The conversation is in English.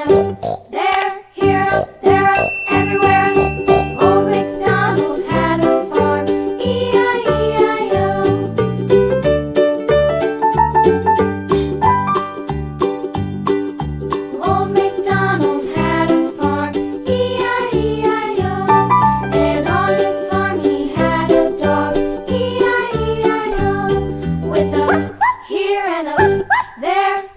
and there, here, there, everywhere. Old MacDonald had a farm, E-I-E-I-O. Old MacDonald had a farm, E-I-E-I-O. And on his farm he had a dog, E-I-E-I-O. With a here and a there.